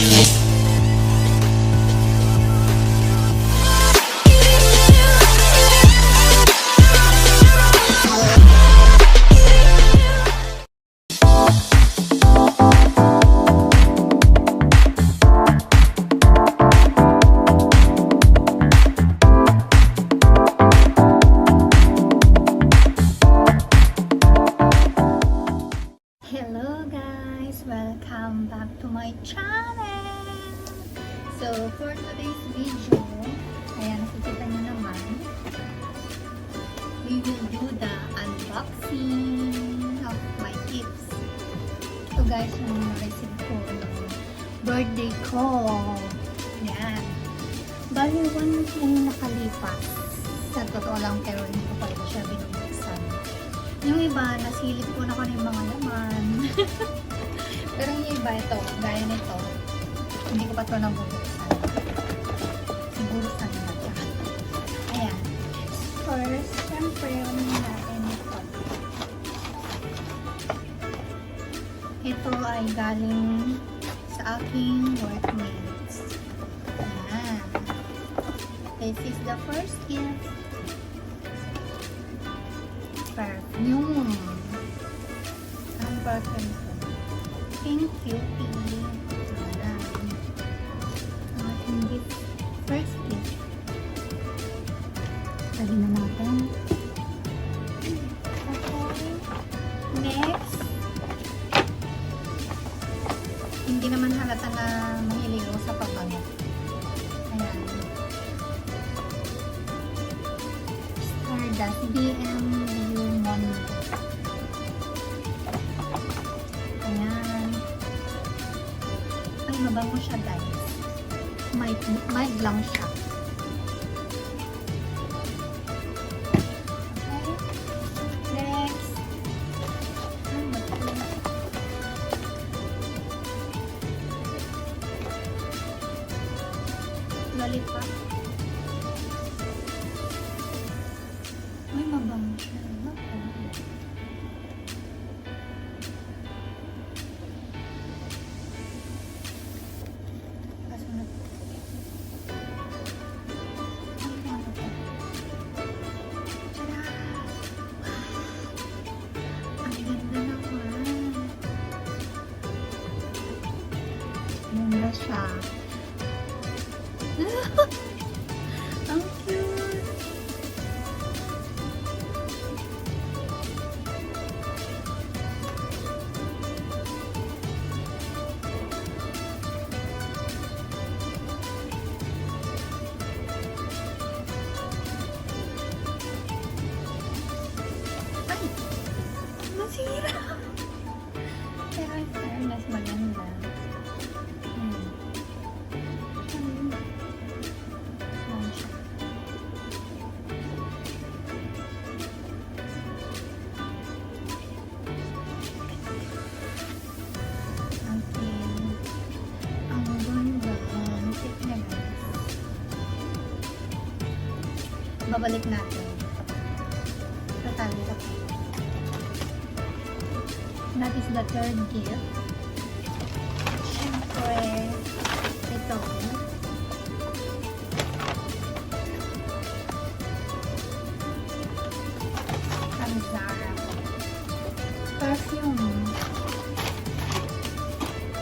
Hello guys! Welcome back to my channel! So, for today's video, ayan, nakikita nyo naman, we will do the unboxing of my gifts. Ito guys, yung receive ko ng birthday ko. Ayan. Bali, 1 week na yung nakalipas. Sa totoo lang, pero hindi ko pa ito siya binubuksan. Yung iba, nasilip ko na kung yung mga laman. Pero yung iba, ito, gaya nito, hindi ko pa ito nabubuksan. Siguro sa nila. Ayan. First, syempre, ano natin ito. Ito ay galing sa aking workmates. Ayan. This is the first gift. Perfume. Ang perfume ko. Pink Cutie. Ayan. Ang ating gift. First gift. Sabi na natin. Okay. Next. Hindi naman halata na mahilig ako sa pabango. Ayan. Stardust BMW Mondo. Ayan. Ay, mabango siya guys. Mild lang siya. Okay. Next. Ano ba ito? Lollipop. Ay, mabango siya. Kaso na. Ano to? Tada! Ang ganda naman. Ganda siya. Ang cute! Ay! Masira! Pero in fairness, maganda. Ayan siya. Okay. Ang ganda. Ang cute niya guys. Babalik natin. Tatali ako. That is the third gift. Siyempre, ito. Ang Zara. Perfume.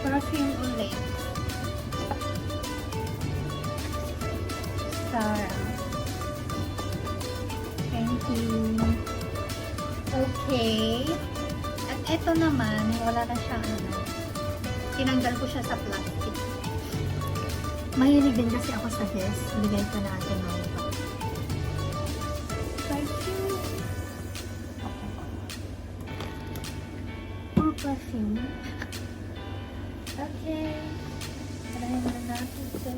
Perfume ulit. Zara. Thank you. Okay. At ito naman, wala na siya tinanggal ko siya sa plastic. Mahilig din kasi ako sa this. Bigay ko na atin mga ito. Perfume. Puro perfume. Okay. Tarahin na natin ito.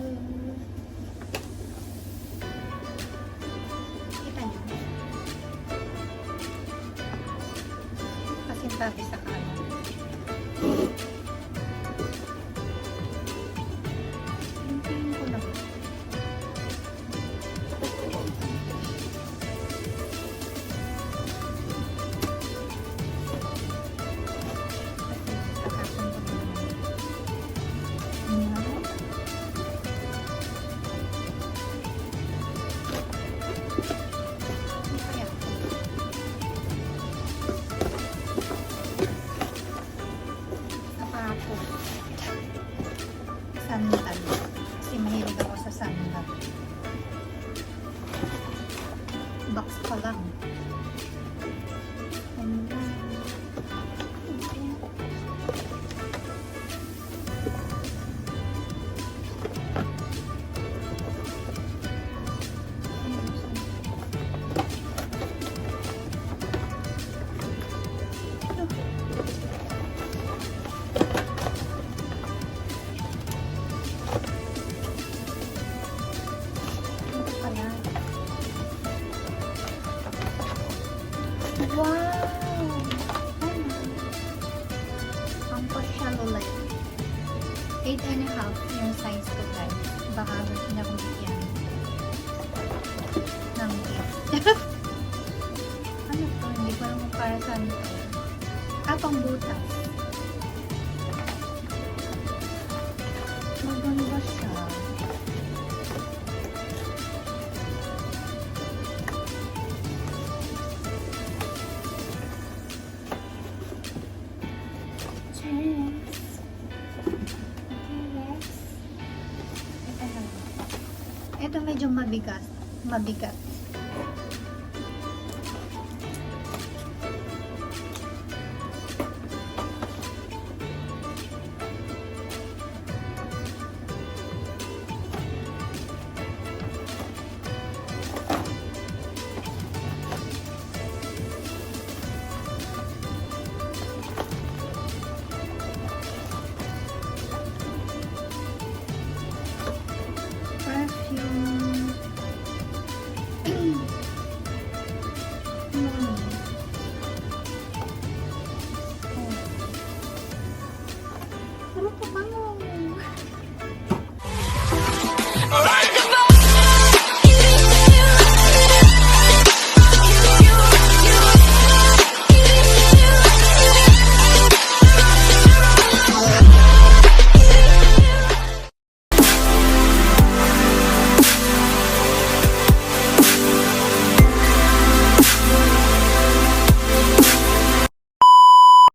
Kita niyo. Kasi sabi sa kanan. Hintayin ko lang. Kasi kakapon ko naman. Ayan. Pang ulit. 8.5 yung size ko guys. Baka gusto na kong bigyan ng gift. Ano to? Hindi ko alam kung para saan to. Pang butas. Maganda siya. Cheers! Ito medyo mabigat. Mabigat.